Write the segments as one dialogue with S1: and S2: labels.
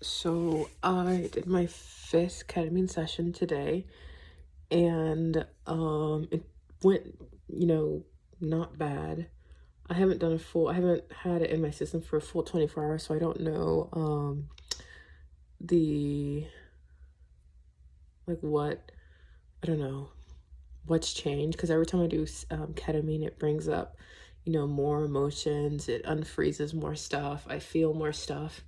S1: So I did my fifth ketamine session today, and it went, not bad. I haven't had it in my system for a full 24 hours, so I don't know the what I don't know what's changed, because every time I do ketamine, it brings up, more emotions. It unfreezes more stuff. I feel more stuff.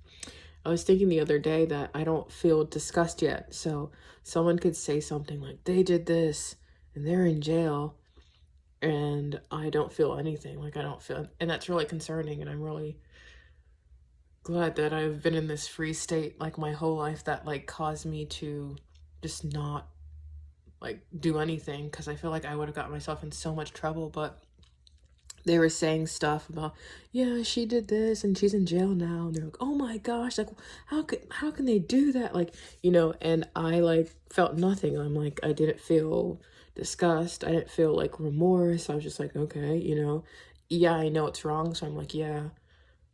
S1: I was thinking the other day that I don't feel disgust yet. So someone could say something like, they did this and they're in jail, and I don't feel anything. Like, I don't feel, and that's really concerning. And I'm really glad that I've been in this free state like my whole life, that like caused me to just not like do anything, because I feel like I would have got myself in so much trouble. But they were saying stuff about, yeah, she did this and she's in jail now, and they're like, oh my gosh, like how can they do that, like, and I like felt nothing. I'm like, I didn't feel disgust, I didn't feel like remorse. I was just like, okay, yeah, I know it's wrong, so I'm like, yeah,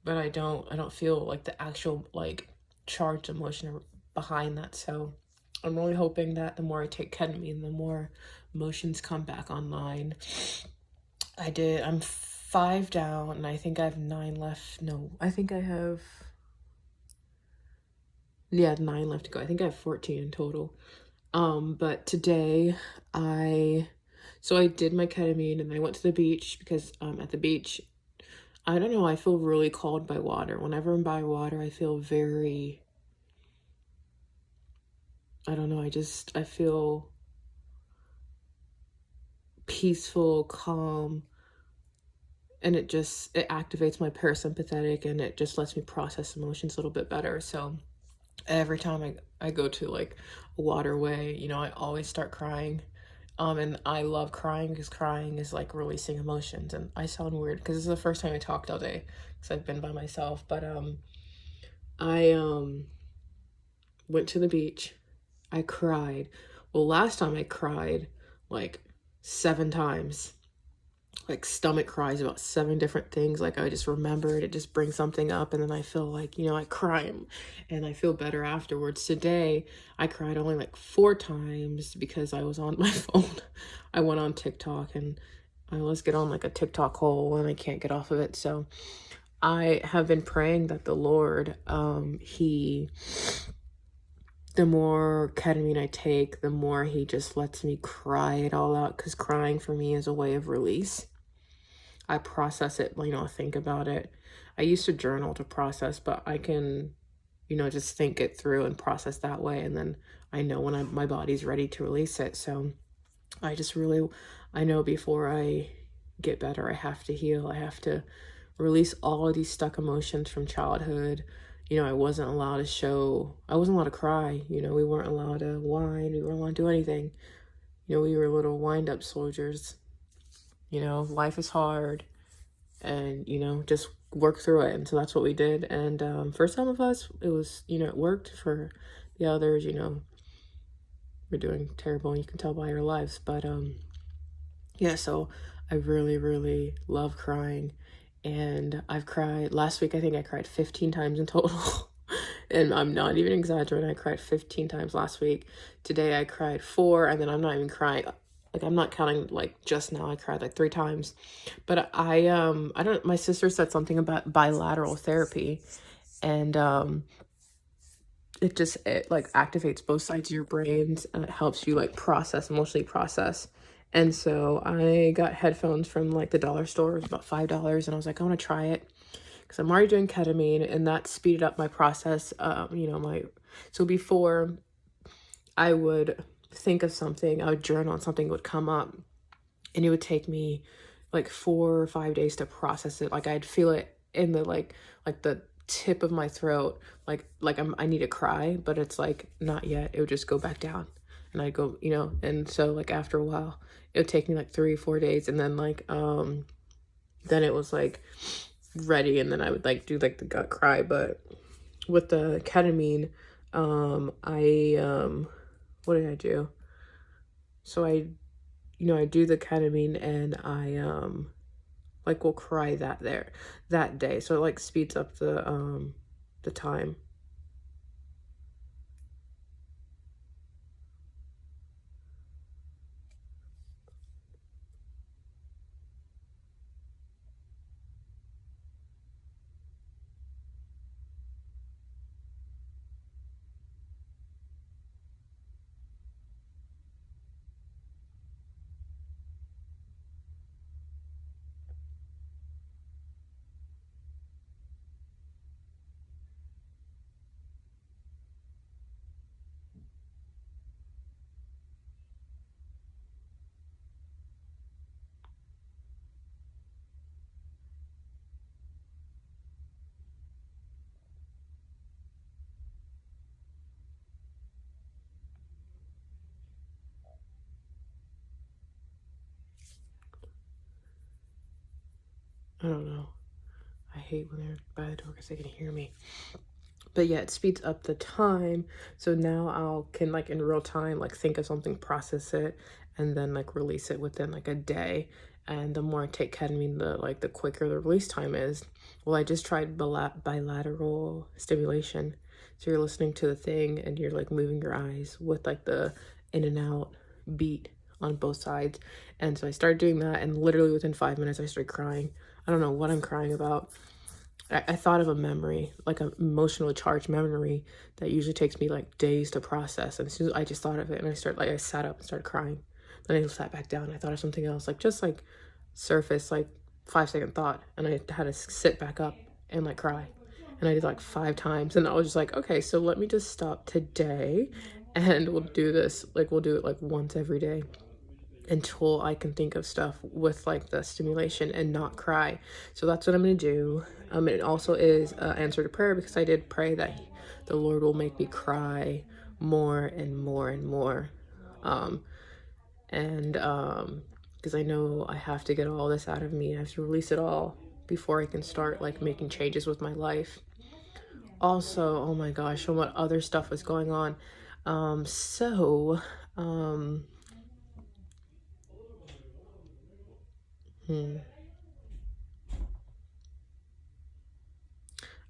S1: but I don't feel like the actual like charged emotion behind that. So I'm really hoping that the more I take ketamine, the more emotions come back online. I'm 5 down, and I think I have 9 left. No, I think I have, yeah, 9 left to go. I think I have 14 in total. But today I did my ketamine, and I went to the beach because at the beach, I don't know, I feel really called by water. Whenever I'm by water, I feel very, I don't know, I feel peaceful, calm, and it activates my parasympathetic, and it just lets me process emotions a little bit better. So every time I go to like a waterway, I always start crying. And I love crying because crying is like releasing emotions. And I sound weird because this is the first time I talked all day because I've been by myself. But I went to the beach. I cried. Well, last time I cried like 7 times, like stomach cries about 7 different things. Like, I just remember it just brings something up, and then I feel like, I cry and I feel better afterwards. Today I cried only like 4 times because I was on my phone. I went on TikTok, and I always get on like a TikTok hole and I can't get off of it. So I have been praying that the Lord, the more ketamine I take, the more he just lets me cry it all out, because crying for me is a way of release. I process it, think about it. I used to journal to process, but I can, just think it through and process that way. And then I know when my body's ready to release it. So I know before I get better, I have to heal. I have to release all of these stuck emotions from childhood. I wasn't allowed to cry. We weren't allowed to whine. We weren't allowed to do anything. We were little wind up soldiers. Life is hard, and just work through it. And so that's what we did. And for some of us, it was, it worked. For the others, we're doing terrible, you can tell by our lives. But yeah, so I really, really love crying. And I've cried last week. I think I cried 15 times in total. And I'm not even exaggerating. I cried 15 times last week. Today I cried 4, and then I'm not even crying. Like, I'm not counting like just now. I cried like 3 times. But I don't, my sister said something about bilateral therapy, and it like activates both sides of your brains, and it helps you like emotionally process. And so I got headphones from like the dollar store. It was about $5, and I was like, I want to try it because I'm already doing ketamine, and that speeded up my process. So before, I would think of something, I would journal, and something would come up, and it would take me like 4 or 5 days to process it. Like, I'd feel it in the like the tip of my throat, I need to cry, but it's like not yet. It would just go back down, and I'd go, and so like after a while, it would take me like 3 or 4 days, and then then it was like ready, and then I would like do like the gut cry. But with the ketamine, I what did I do? So I do the ketamine, and I like will cry that day. So it like speeds up the time. I don't know. I hate when they're by the door because they can hear me. But yeah, it speeds up the time. So now can like in real time, like think of something, process it, and then like release it within like a day. And the more I take ketamine, the quicker the release time is. Well, I just tried bilateral stimulation. So you're listening to the thing and you're like moving your eyes with like the in and out beat on both sides. And so I started doing that, and literally within 5 minutes I started crying. I don't know what I'm crying about. I thought of a memory, like an emotionally charged memory that usually takes me like days to process. And as soon as I just thought of it, and I sat up and started crying. Then I sat back down. I thought of something else, like just like surface, like 5 second thought. And I had to sit back up and like cry. And I did like 5 times. And I was just like, okay, so let me just stop today and we'll do this. Like we'll do it like once every day until I can think of stuff with like the stimulation and not cry. So that's what I'm gonna do. It also is an answer to prayer, because I did pray that the Lord will make me cry more and more and more. Because I know I have to get all this out of me. I have to release it all before I can start like making changes with my life. Also, oh my gosh, and what other stuff was going on. I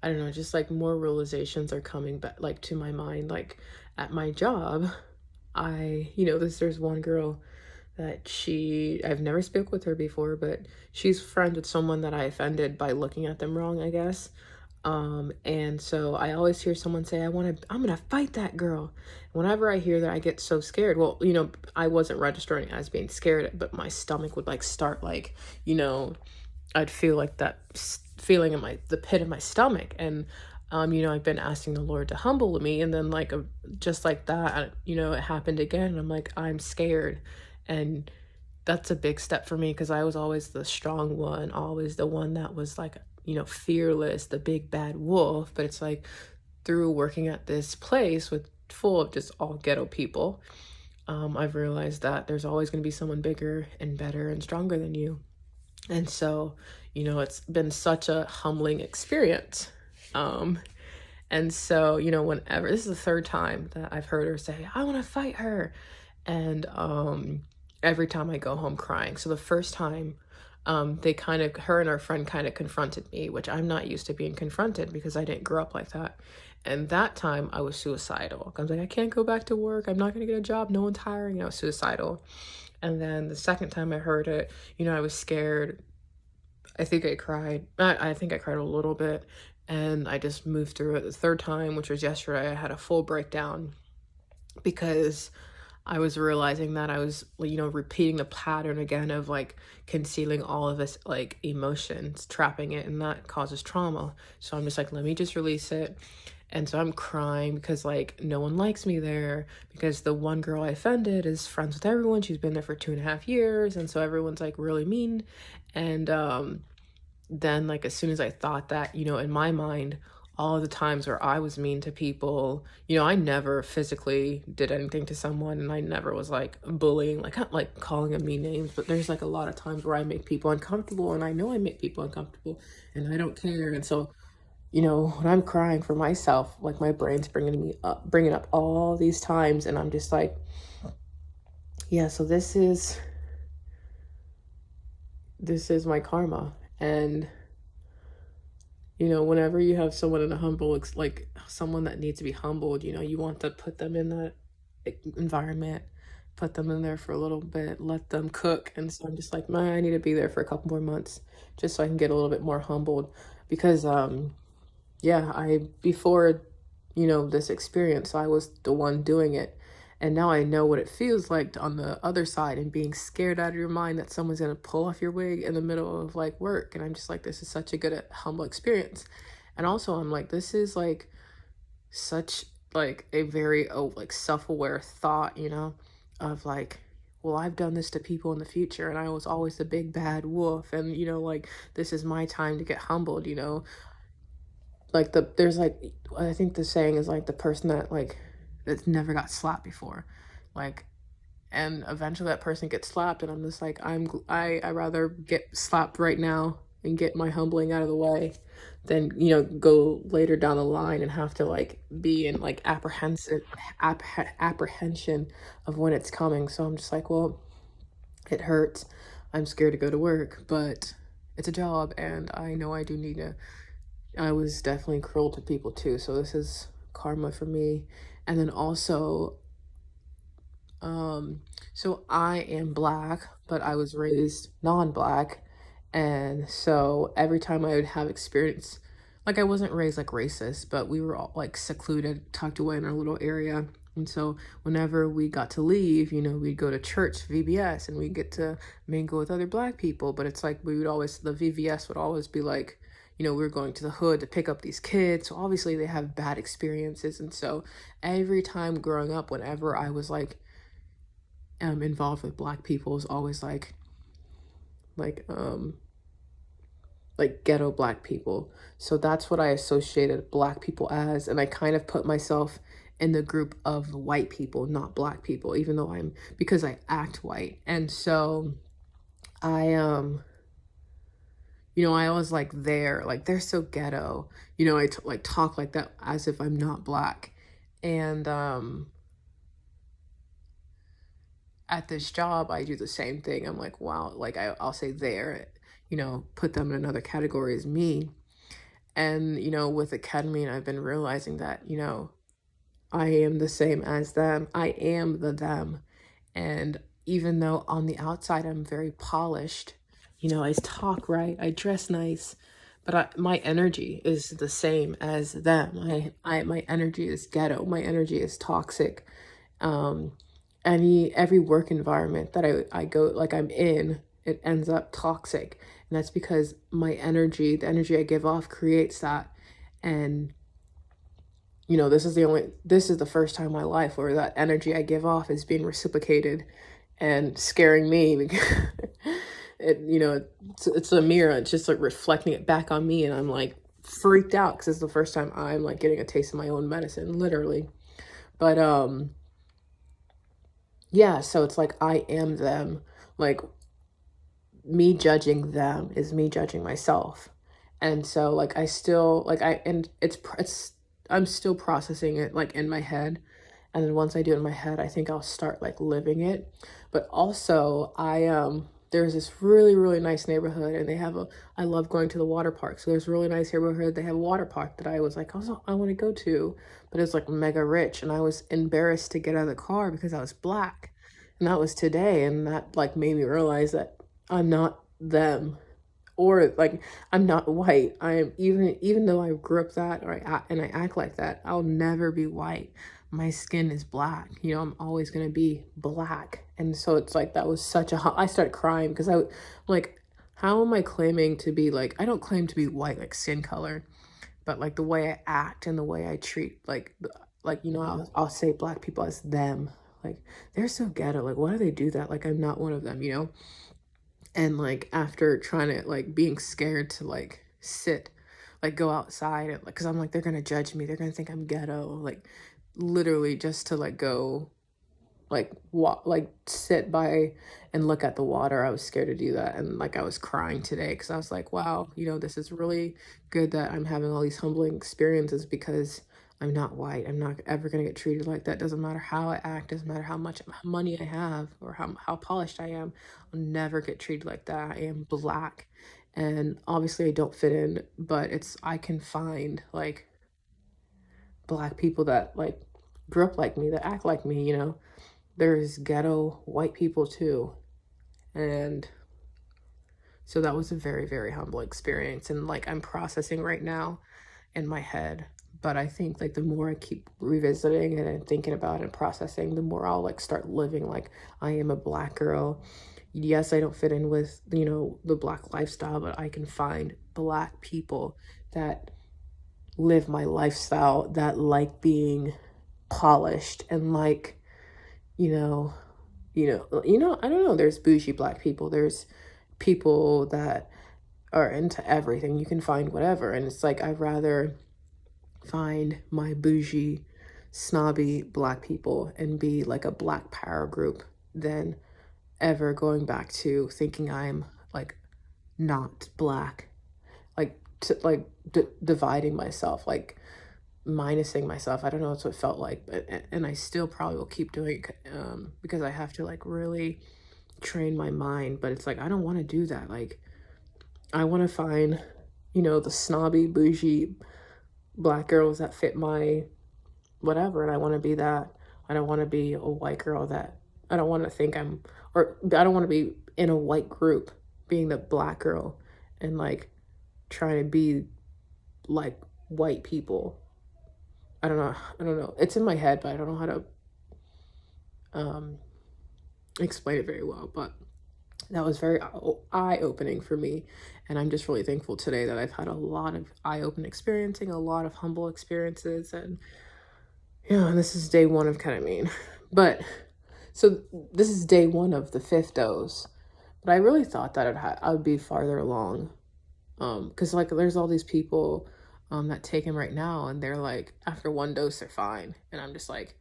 S1: don't know, just like more realizations are coming back like to my mind. Like at my job, there's one girl that I've never spoke with her before, but she's friends with someone that I offended by looking at them wrong, I guess. And so I always hear someone say, I'm gonna fight that girl. Whenever I hear that, I get so scared. Well, I wasn't registering as being scared, but my stomach would like start like, I'd feel like that feeling in the pit of my stomach. And I've been asking the Lord to humble me, and then like just like that, it happened again, and I'm like, I'm scared. And that's a big step for me, because I was always the strong one, always the one that was like, fearless, the big bad wolf. But it's like through working at this place full of just all ghetto people, I've realized that there's always going to be someone bigger and better and stronger than you. And so, it's been such a humbling experience. And so, whenever, this is the third time that I've heard her say, I want to fight her. And every time I go home crying. So the first time, her and her friend kind of confronted me, which I'm not used to being confronted because I didn't grow up like that. And that time I was suicidal. I was like, I can't go back to work. I'm not going to get a job. No one's hiring. I was suicidal. And then the second time I heard it, I was scared. I think I cried. I think I cried a little bit, and I just moved through it. The third time, which was yesterday, I had a full breakdown because I was realizing that I was, repeating the pattern again of like concealing all of this like emotions, trapping it, and that causes trauma. So I'm just like, let me just release it. And so I'm crying because like no one likes me there, because the one girl I offended is friends with everyone. She's been there for 2.5 years. And so everyone's like really mean. And then like as soon as I thought that, in my mind, all of the times where I was mean to people, I never physically did anything to someone, and I never was like bullying, like not like calling them mean names, but there's like a lot of times where I make people uncomfortable, and I know I make people uncomfortable, and I don't care. And so when I'm crying for myself, like my brain's bringing up all these times, and I'm just like, yeah, so this is my karma. And whenever you have someone in a humble, like someone that needs to be humbled, you want to put them in that environment, put them in there for a little bit, let them cook. And so I'm just like, man, I need to be there for a couple more months just so I can get a little bit more humbled. Because before this experience, I was the one doing it, and now I know what it feels like on the other side, and being scared out of your mind that someone's gonna pull off your wig in the middle of like work. And I'm just like, this is such a good humble experience. And also I'm like, this is like such like a very like self-aware thought, of like, well, I've done this to people in the future, and I was always the big bad wolf, and like this is my time to get humbled. Like there's like, I think the saying is like the person that's never got slapped before, like, and eventually that person gets slapped, and I'm just like, I rather get slapped right now and get my humbling out of the way than, go later down the line and have to like be in like apprehension of when it's coming. So I'm just like, well, it hurts. I'm scared to go to work, but it's a job and I know I do need to. I was definitely cruel to people too. So this is karma for me. And then also, um, so I am black, but I was raised non-black. And so every time I would have experience, like I wasn't raised like racist, but we were all like secluded, tucked away in our little area. And so whenever we got to leave, we'd go to church, VBS, and we'd get to mingle with other black people. But it's like the VBS would always be like, we were going to the hood to pick up these kids. So obviously they have bad experiences. And so every time growing up, whenever I was involved with black people, it was always like like ghetto black people. So that's what I associated black people as. And I kind of put myself in the group of white people, not black people, even though because I act white. And so I, I was like, they're so ghetto. I talk like that as if I'm not black. And, at this job, I do the same thing. I'm like, wow, like I'll say there, put them in another category as me. And, with the ketamine, I've been realizing that, I am the same as them. I am the them. And even though on the outside I'm very polished, I talk right, I dress nice, but my energy is the same as them. My energy is ghetto. My energy is toxic. Um, every work environment that I go, like I'm in, it ends up toxic. And that's because the energy I give off creates that. And this is the first time in my life where that energy I give off is being reciprocated and scaring me because it's a mirror. It's just like reflecting it back on me. And I'm like freaked out because it's the first time I'm like getting a taste of my own medicine, literally. But, yeah, so it's like I am them. Like me judging them is me judging myself. And so like I still like I and it's I'm still processing it like in my head. And then once I do it in my head, I think I'll start like living it. But also there's this really, really nice neighborhood and I love going to the water park. So there's a really nice neighborhood. They have a water park that I was like, also I want to go to, but it's like mega rich. And I was embarrassed to get out of the car because I was black. And that was today. And that like made me realize that I'm not them, or like I'm not white. I am, even though I grew up that, and I act like that, I'll never be white. My skin is black. I'm always gonna be black. And so it's like that was I started crying because like, how am I claiming to be like, I don't claim to be white like skin color, but like the way I act and the way I treat I'll say black people as them. Like they're so ghetto. Like why do they do that? Like I'm not one of them. And like after trying to like being scared to like sit, like go outside, because I'm like they're gonna judge me, they're gonna think I'm ghetto, like literally just to like go like walk, like sit by and look at the water. I was scared to do that, and like I was crying today because I was like, wow, this is really good that I'm having all these humbling experiences because I'm not white. I'm not ever gonna get treated like that. Doesn't matter how I act, doesn't matter how much money I have or how polished I am. I'll never get treated like that. I am black. And obviously I don't fit in, but I can find like black people that like grew up like me, that act like me. There's ghetto white people too. And so that was a very, very humble experience. And like I'm processing right now in my head. But I think like the more I keep revisiting it and thinking about it and processing, the more I'll like start living like I am a black girl. Yes, I don't fit in with, the black lifestyle, but I can find black people that live my lifestyle, that like being polished and like, I don't know, there's bougie black people. There's people that are into everything. You can find whatever. And it's like, I'd rather find my bougie, snobby black people and be like a black power group than ever going back to thinking I'm like not black like dividing myself, like minusing myself. I don't know, that's what it felt like, but and I still probably will keep doing it, because I have to like really train my mind. But it's like I don't want to do that. Like I want to find, the snobby bougie black girls that fit my whatever, and I want to be that. I don't want to be a white girl that I don't want to think I'm, or I don't want to be in a white group being the black girl and like trying to be like white people. I don't know, it's in my head, but I don't know how to um explain it very well. But that was very eye-opening for me, and I'm just really thankful today that I've had a lot of eye-opening experiencing, a lot of humble experiences. And yeah, this is day one of ketamine. But so this is day one of the fifth dose, but I really thought that I would be farther along, because like there's all these people that take him right now, and they're like after one dose they're fine, and I'm just like,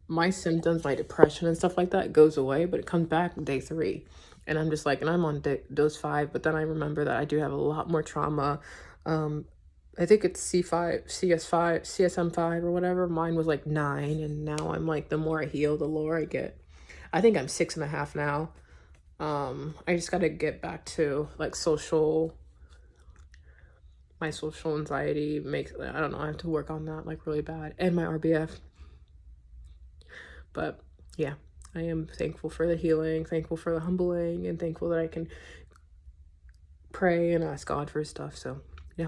S1: my symptoms, my depression and stuff like that goes away, but it comes back day three. And I'm just like, and I'm on dose five, but then I remember that I do have a lot more trauma. Um, I think it's C5, CS5, CSM5 or whatever. Mine was like 9, and now I'm like, the more I heal, the lower I get. I think I'm 6.5 now. I just got to get back to like my social anxiety I don't know, I have to work on that like really bad, and my RBF. But yeah, I am thankful for the healing, thankful for the humbling, and thankful that I can pray and ask God for stuff. So yeah.